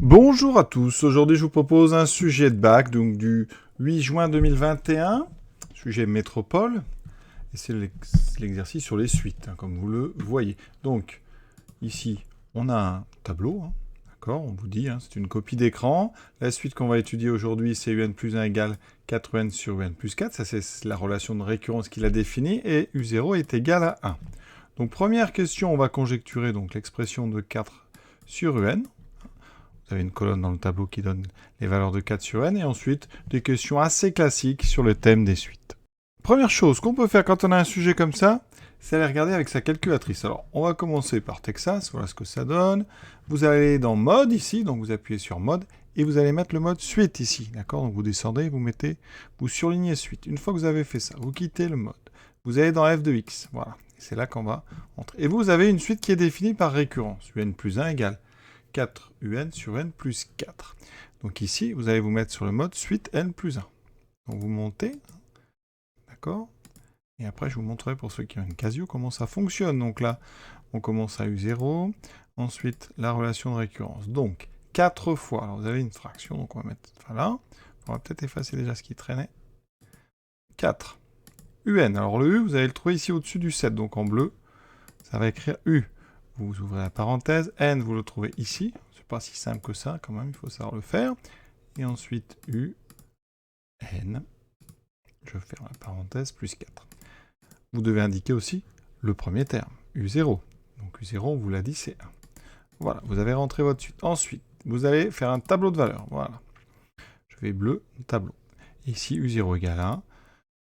Bonjour à tous, aujourd'hui je vous propose un sujet de bac, donc du 8 juin 2021, sujet métropole, et c'est l'exercice sur les suites, comme vous le voyez. Donc ici on a un tableau, d'accord, on vous dit, c'est une copie d'écran. La suite qu'on va étudier aujourd'hui c'est un plus 1 égale 4un sur un plus 4, ça c'est la relation de récurrence qu'il a définie, et u0 est égal à 1. Donc première question, on va conjecturer donc l'expression de 4 sur un. Vous avez une colonne dans le tableau qui donne les valeurs de 4 sur n, et ensuite des questions assez classiques sur le thème des suites. Première chose qu'on peut faire quand on a un sujet comme ça, c'est aller regarder avec sa calculatrice. Alors, on va commencer par Texas, voilà ce que ça donne. Vous allez dans mode ici, donc vous appuyez sur mode, et vous allez mettre le mode suite ici, d'accord? Donc vous descendez, vous surlignez suite. Une fois que vous avez fait ça, vous quittez le mode. Vous allez dans f de x, voilà. C'est là qu'on va entrer. Et vous avez une suite qui est définie par récurrence. un plus 1 égale 4 un sur n plus 4. Donc ici, vous allez vous mettre sur le mode suite n plus 1. Donc vous montez, d'accord? Et après, je vous montrerai pour ceux qui ont une Casio comment ça fonctionne. Donc là, on commence à U0. Ensuite, la relation de récurrence. Donc, 4 fois. Alors vous avez une fraction, donc on va mettre là. On va peut-être effacer déjà ce qui traînait. 4. UN. Alors le U, vous allez le trouver ici au-dessus du 7. Donc en bleu, ça va écrire U. Vous ouvrez la parenthèse. N, vous le trouvez ici. C'est pas si simple que ça, quand même, il faut savoir le faire. Et ensuite, U, N, je ferme la parenthèse, plus 4. Vous devez indiquer aussi le premier terme, U0. Donc U0, on vous l'a dit, c'est 1. Voilà, vous avez rentré votre suite. Ensuite, vous allez faire un tableau de valeurs. Voilà. Je vais bleu, tableau. Ici, U0 égale 1.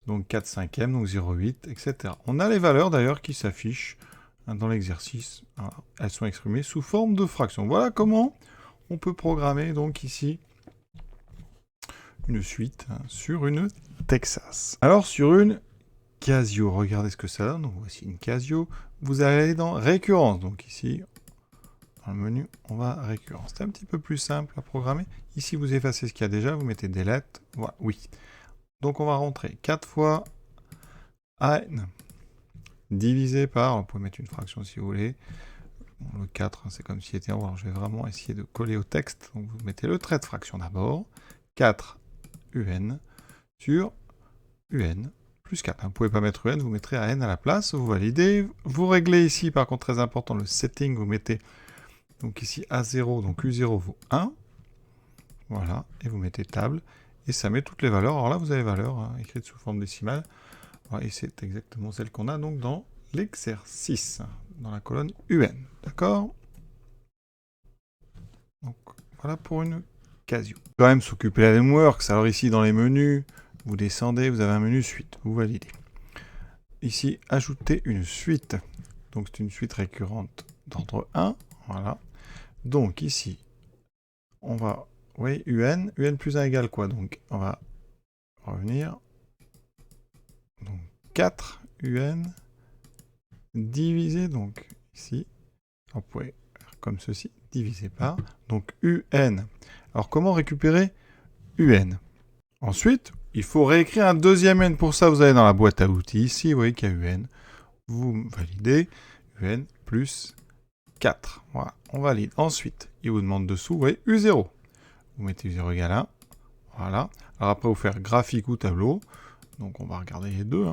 Donc 4 cinquièmes, donc 0,8, etc. On a les valeurs d'ailleurs qui s'affichent dans l'exercice. Voilà. Elles sont exprimées sous forme de fractions. Voilà comment on peut programmer donc ici une suite sur une Texas. Alors sur une Casio, regardez ce que ça donne. Donc voici une Casio. Vous allez aller dans récurrence. Donc ici, dans le menu, on va récurrence. C'est un petit peu plus simple à programmer. Ici, vous effacez ce qu'il y a déjà. Vous mettez delete. Voilà, oui. Donc on va rentrer 4 fois AN divisé par, vous pouvez mettre une fraction si vous voulez. Bon, le 4, c'est comme si c'était... Alors, je vais vraiment essayer de coller au texte. Donc vous mettez le trait de fraction d'abord. 4 UN sur UN plus 4. Vous ne pouvez pas mettre UN, vous mettrez AN à la place, vous validez. Vous réglez ici, par contre, très important, le setting, vous mettez donc ici A0, donc U0 vaut 1. Voilà, et vous mettez table, et ça met toutes les valeurs. Alors là, vous avez valeurs écrites sous forme décimale. Voilà, et c'est exactement celle qu'on a donc dans l'exercice, dans la colonne UN. D'accord? Donc voilà pour une Casio. Quand même s'occuper de la Nameworks. Alors ici, dans les menus, vous descendez, vous avez un menu suite, vous validez. Ici, ajouter une suite. Donc c'est une suite récurrente d'ordre 1. Voilà. Donc ici, on va... Oui, UN. UN plus 1 égale quoi? Donc on va revenir. Donc 4 UN divisé donc ici. On pourrait faire comme ceci, divisé par. Donc UN. Alors comment récupérer UN? Ensuite, il faut réécrire un deuxième N. Pour ça, vous allez dans la boîte à outils ici. Vous voyez qu'il y a UN. Vous validez. UN plus 4. Voilà, on valide. Ensuite, il vous demande dessous, vous voyez, U0. Vous mettez U0 égale 1. Voilà. Alors après, vous faire graphique ou tableau. Donc on va regarder les deux.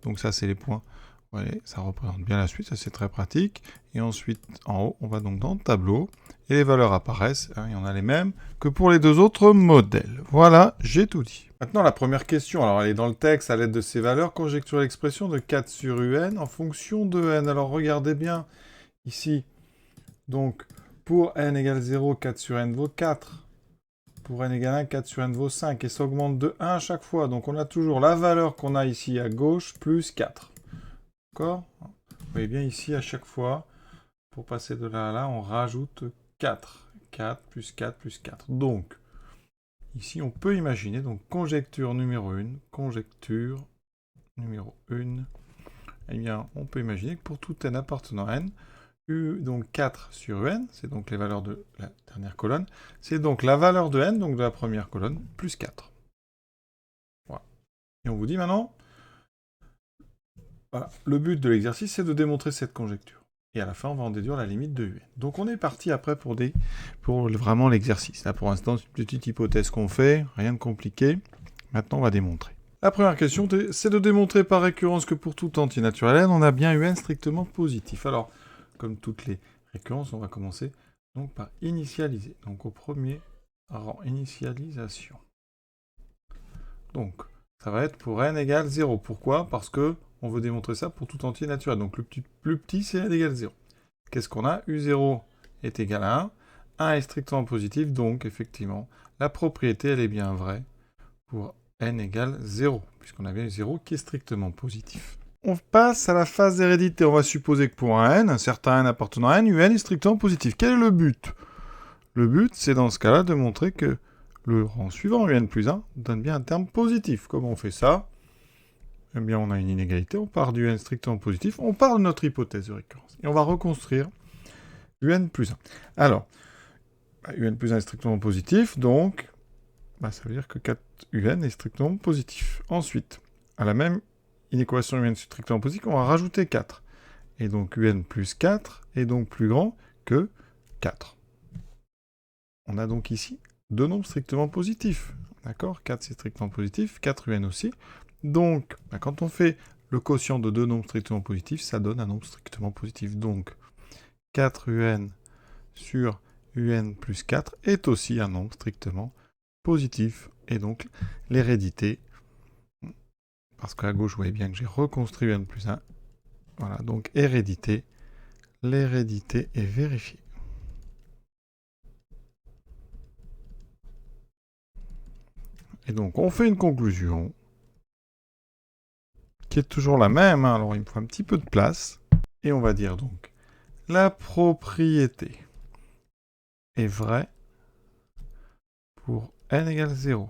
Donc ça, c'est les points. Vous voyez, ça représente bien la suite, ça c'est très pratique. Et ensuite, en haut, on va donc dans le tableau. Et les valeurs apparaissent. Il y en a les mêmes que pour les deux autres modèles. Voilà, j'ai tout dit. Maintenant, la première question. Alors, elle est dans le texte, à l'aide de ces valeurs, conjecture l'expression de 4 sur UN en fonction de n. Alors, regardez bien ici. Donc, pour n égale 0, 4 sur n vaut 4. Pour n égale 1, 4 sur n vaut 5. Et ça augmente de 1 à chaque fois. Donc, on a toujours la valeur qu'on a ici à gauche, plus 4. D'accord? Vous voyez bien ici, à chaque fois, pour passer de là à là, on rajoute 4. 4 plus 4 plus 4. Donc, ici, on peut imaginer, donc, conjecture numéro 1, conjecture numéro 1, eh bien, on peut imaginer que pour tout n appartenant à n, U, donc 4 sur n, c'est donc les valeurs de la dernière colonne, c'est donc la valeur de n, donc de la première colonne, plus 4. Voilà. Et on vous dit maintenant, voilà, le but de l'exercice, c'est de démontrer cette conjecture. Et à la fin, on va en déduire la limite de UN. Donc on est parti après pour vraiment l'exercice. Là, pour l'instant, c'est une petite hypothèse qu'on fait, rien de compliqué. Maintenant, on va démontrer. La première question, c'est de démontrer par récurrence que pour tout entier naturel n, on a bien UN strictement positif. Alors, comme toutes les récurrences, on va commencer donc par initialiser. Donc au premier rang, initialisation. Donc, ça va être pour n égale 0. Pourquoi? Parce que on veut démontrer ça pour tout entier naturel. Donc le plus petit, c'est n égale 0. Qu'est-ce qu'on a? U0 est égal à 1. 1 est strictement positif, donc effectivement, la propriété, elle est bien vraie pour n égale 0, puisqu'on a bien eu 0 qui est strictement positif. On passe à la phase d'hérédité. On va supposer que pour un n, un certain n appartenant à n, un est strictement positif. Quel est le but? Le but, c'est dans ce cas-là de montrer que le rang suivant, un plus 1, donne bien un terme positif. Comment on fait ça? Eh bien, on a une inégalité, on part du n strictement positif, on part de notre hypothèse de récurrence. Et on va reconstruire un plus 1. Alors, un plus 1 est strictement positif, donc ça veut dire que 4un est strictement positif. Ensuite, à la même inéquation un strictement positif, on va rajouter 4. Et donc un plus 4 est donc plus grand que 4. On a donc ici deux nombres strictement positifs. D'accord? 4 c'est strictement positif, 4un aussi. Donc, quand on fait le quotient de deux nombres strictement positifs, ça donne un nombre strictement positif. Donc, 4un sur un plus 4 est aussi un nombre strictement positif. Et donc, l'hérédité, parce qu'à gauche, vous voyez bien que j'ai reconstruit un plus 1. Voilà, donc hérédité, l'hérédité est vérifiée. Et donc, on fait une conclusion qui est toujours la même. Alors, il me faut un petit peu de place. Et on va dire donc, la propriété est vraie pour n égale 0.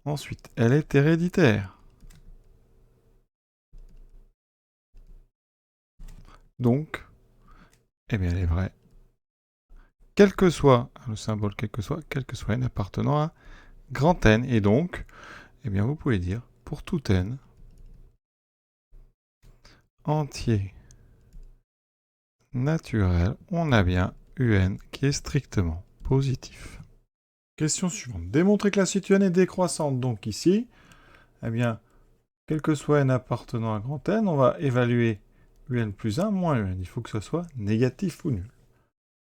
Ensuite, elle est héréditaire. Donc, eh bien, elle est vraie. Quel que soit le symbole, quel que soit n appartenant à grand N. Et donc, eh bien, vous pouvez dire, pour tout n, entier naturel, on a bien un qui est strictement positif. Question suivante. Démontrer que la suite un est décroissante. Donc ici, eh bien, quel que soit n appartenant à grand N, on va évaluer un plus 1 moins un. Il faut que ce soit négatif ou nul.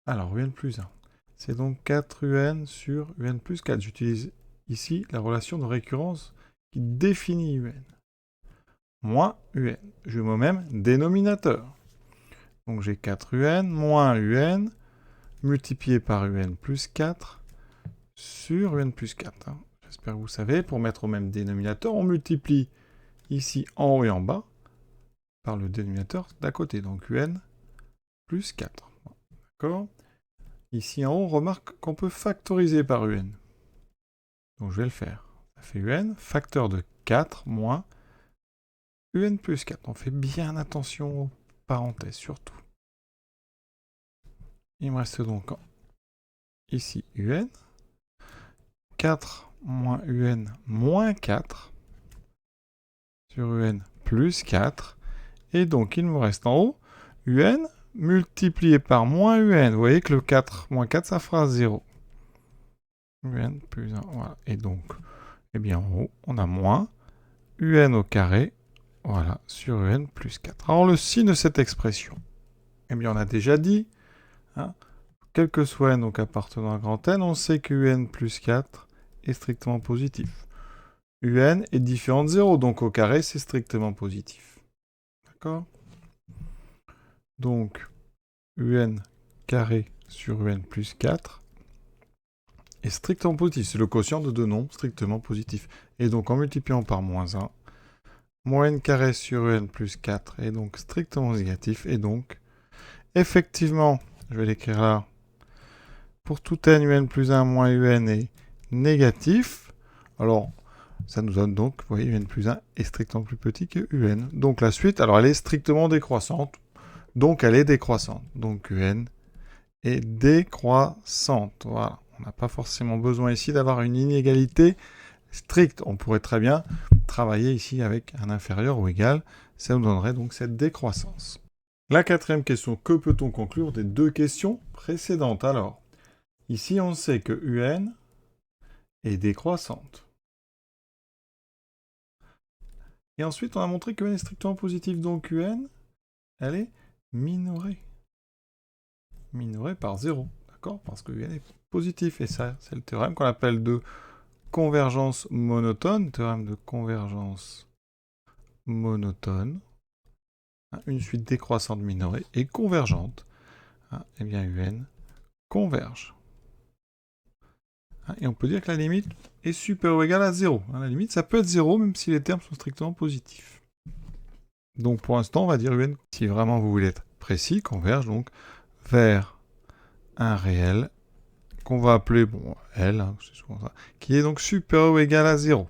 Alors, un plus 1, c'est donc 4un sur un plus 4. J'utilise ici la relation de récurrence qui définit un. Moins un. Je mets au même dénominateur. Donc j'ai 4un moins un multiplié par un plus 4 sur un plus 4. J'espère que vous savez, pour mettre au même dénominateur, on multiplie ici en haut et en bas par le dénominateur d'à côté. Donc un plus 4. D'accord? Ici en haut, on remarque qu'on peut factoriser par un. Donc je vais le faire. Ça fait un, facteur de 4 moins un plus 4. On fait bien attention aux parenthèses surtout. Il me reste donc ici un. 4 moins un moins 4 sur un plus 4. Et donc il me reste en haut un multiplié par moins un. Vous voyez que le 4 moins 4, ça fera 0. Un plus 1, voilà. Et donc, eh bien en haut, on a moins un au carré, voilà, sur un plus 4. Alors le signe de cette expression, eh bien on a déjà dit, quel que soit n donc appartenant à grand N, on sait que un plus 4 est strictement positif. un est différent de 0, donc au carré, c'est strictement positif. D'accord? Donc, un carré sur un plus 4 est strictement positif. C'est le quotient de deux nombres strictement positifs. Et donc, en multipliant par moins 1, moins n carré sur un plus 4 est donc strictement négatif. Et donc, effectivement, je vais l'écrire là, pour tout n, un plus 1 moins un est négatif. Alors, ça nous donne donc, vous voyez, un plus 1 est strictement plus petit que un. Donc la suite, alors elle est strictement décroissante. Donc elle est décroissante. Donc un est décroissante. Voilà. On n'a pas forcément besoin ici d'avoir une inégalité stricte. On pourrait très bien travailler ici avec un inférieur ou égal. Ça nous donnerait donc cette décroissance. La quatrième question, que peut-on conclure des deux questions précédentes? Alors, ici on sait que UN est décroissante. Et ensuite on a montré que UN est strictement positif, donc UN, elle est minorée. Minorée par 0, d'accord? Parce que UN est positif, et ça, c'est le théorème qu'on appelle de convergence monotone, théorème de convergence monotone. Une suite décroissante minorée et convergente. Eh bien, UN converge. Et on peut dire que la limite est supérieure ou égale à 0. La limite, ça peut être 0, même si les termes sont strictement positifs. Donc, pour l'instant, on va dire UN, si vraiment vous voulez être précis, converge donc vers un réel qu'on va appeler, bon, L, c'est souvent ça, qui est donc supérieur ou égal à 0.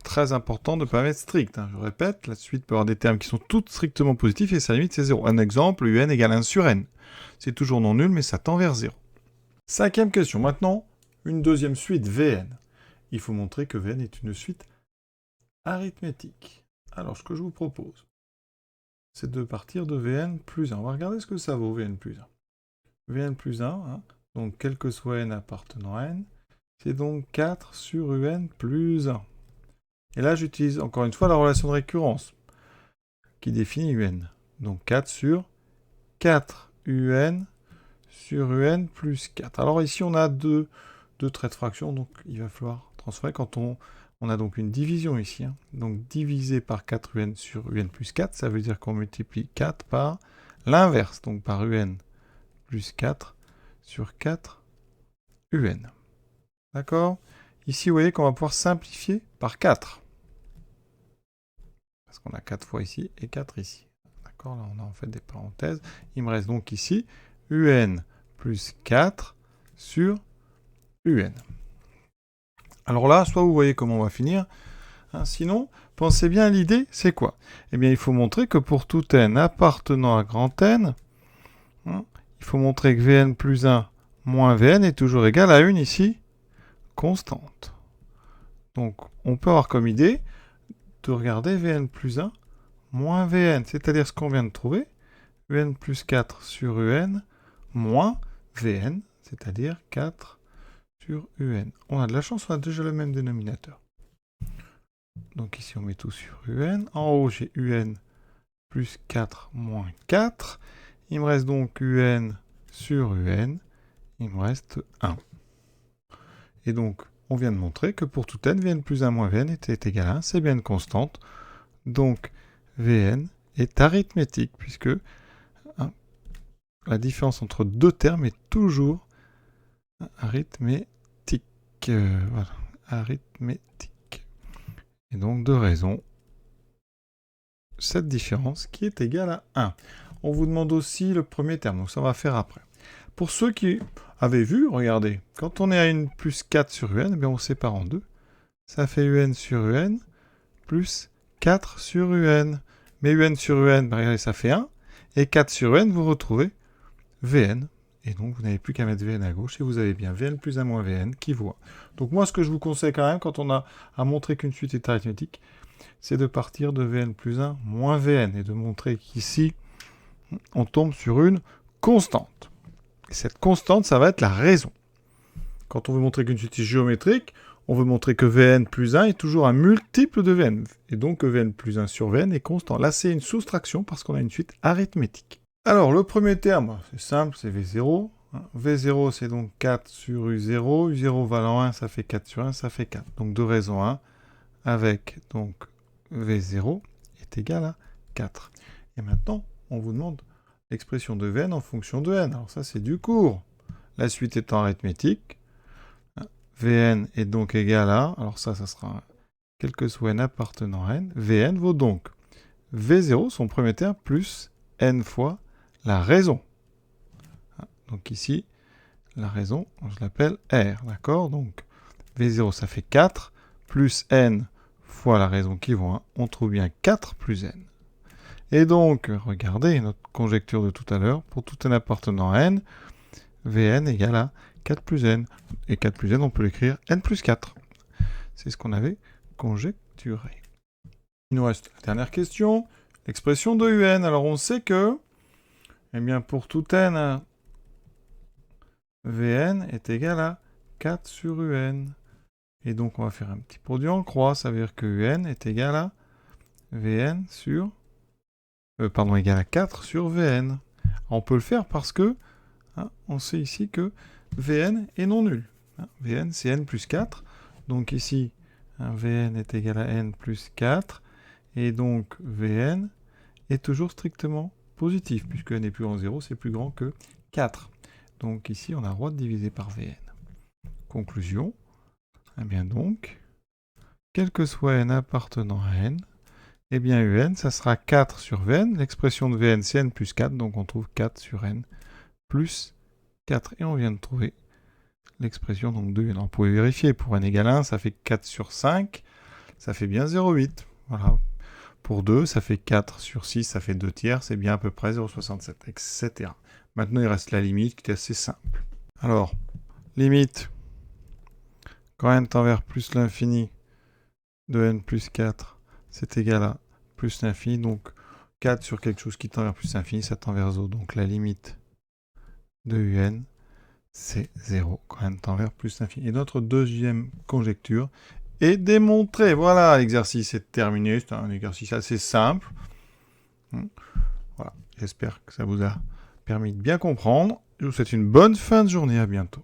Très important de ne pas mettre strict. Je répète, la suite peut avoir des termes qui sont toutes strictement positifs et sa limite c'est 0. Un exemple, UN égale 1 sur N. C'est toujours non nul, mais ça tend vers 0. Cinquième question. Maintenant, une deuxième suite, Vn. Il faut montrer que Vn est une suite arithmétique. Alors, ce que je vous propose, c'est de partir de Vn plus 1. On va regarder ce que ça vaut, Vn plus 1. Vn plus 1, donc quel que soit n appartenant à n, c'est donc 4 sur Un plus 1. Et là, j'utilise encore une fois la relation de récurrence qui définit UN. Donc 4 sur 4 UN sur UN plus 4. Alors ici, on a deux traits de fraction, donc il va falloir transformer quand on a donc une division ici. Donc divisé par 4 UN sur UN plus 4, ça veut dire qu'on multiplie 4 par l'inverse, donc par UN plus 4 sur 4 UN. D'accord? Ici, vous voyez qu'on va pouvoir simplifier par 4. Parce qu'on a 4 fois ici et 4 ici. D'accord, là on a en fait des parenthèses. Il me reste donc ici UN plus 4 sur UN. Alors là, soit vous voyez comment on va finir, sinon, pensez bien à l'idée, c'est quoi? Eh bien, il faut montrer que pour tout n appartenant à grand N, il faut montrer que Vn plus 1 moins Vn est toujours égal à une ici, constante. Donc, on peut avoir comme idée de regarder Vn plus 1 moins Vn, c'est-à-dire ce qu'on vient de trouver, Un plus 4 sur Un moins Vn, c'est-à-dire 4 sur Un. On a de la chance, on a déjà le même dénominateur. Donc ici on met tout sur Un. En haut j'ai Un plus 4 moins 4. Il me reste donc Un sur Un. Il me reste 1. Et donc on vient de montrer que pour tout n, Vn plus 1 moins Vn était égal à 1. C'est bien une constante. Donc Vn est arithmétique puisque la différence entre deux termes est toujours arithmétique. Voilà, arithmétique. Et donc, de raison, cette différence qui est égale à 1. On vous demande aussi le premier terme, donc ça on va faire après. Pour ceux qui avaient vu, regardez, quand on est à une plus 4 sur Un, eh bien on sépare en deux. Ça fait Un sur Un plus 4 sur Un. Mais Un sur Un, ben regardez, ça fait 1. Et 4 sur Un, vous retrouvez Vn. Et donc, vous n'avez plus qu'à mettre Vn à gauche et vous avez bien Vn plus 1 moins Vn qui vaut 1. Donc, moi, ce que je vous conseille quand même, quand on a à montrer qu'une suite est arithmétique, c'est de partir de Vn plus 1 moins Vn et de montrer qu'ici, on tombe sur une constante. Et cette constante, ça va être la raison. Quand on veut montrer qu'une suite est géométrique, on veut montrer que Vn plus 1 est toujours un multiple de Vn. Et donc, que Vn plus 1 sur Vn est constant. Là, c'est une soustraction parce qu'on a une suite arithmétique. Alors, le premier terme, c'est simple, c'est V0. V0, c'est donc 4 sur U0. U0 valant 1, ça fait 4 sur 1, ça fait 4. Donc, de raison 1 avec donc V0 est égal à 4. Et maintenant, on vous demande l'expression de Vn en fonction de n. Alors ça, c'est du cours. La suite étant arithmétique, Vn est donc égal à, alors ça sera quel que soit n appartenant à n, Vn vaut donc V0, son premier terme, plus n fois la raison. Donc ici, la raison, je l'appelle R, d'accord? Donc V0, ça fait 4, plus n fois la raison qui vaut 1, on trouve bien 4 plus n. Et donc, regardez notre conjecture de tout à l'heure, pour tout n appartenant à n, Vn égale à 4 plus n. Et 4 plus n, on peut l'écrire n plus 4. C'est ce qu'on avait conjecturé. Il nous reste la dernière question. l'expression de un. Alors on sait que, eh bien pour tout n, Vn est égal à 4 sur Un. Et donc on va faire un petit produit en croix, ça veut dire que Un est égal à Vn sur... égal à 4 sur Vn. On peut le faire parce que, on sait ici que Vn est non nul. Vn c'est n plus 4. Donc ici, Vn est égal à n plus 4. Et donc Vn est toujours strictement positif, puisque n est plus grand que 0, c'est plus grand que 4. Donc ici, on a le droit de diviser par Vn. Conclusion, eh bien donc, quel que soit n appartenant à n, eh bien Un, ça sera 4 sur Vn. L'expression de Vn, c'est n plus 4, donc on trouve 4 sur n plus 4. Et on vient de trouver l'expression donc de Un. On pouvait vérifier, pour n égale 1, ça fait 4 sur 5, ça fait bien 0,8. Voilà. Pour 2, ça fait 4 sur 6, ça fait 2 tiers, c'est bien à peu près 0,67, etc. Maintenant, il reste la limite qui est assez simple. Alors, limite, quand n tend vers plus l'infini de n plus 4, c'est égal à plus l'infini, donc 4 sur quelque chose qui tend vers plus l'infini, ça tend vers 0. Donc la limite de Un, c'est 0 quand n tend vers plus l'infini. Et notre deuxième conjecture est démontrée. Voilà, l'exercice est terminé. C'est un exercice assez simple. Voilà, j'espère que ça vous a permis de bien comprendre. Je vous souhaite une bonne fin de journée. À bientôt.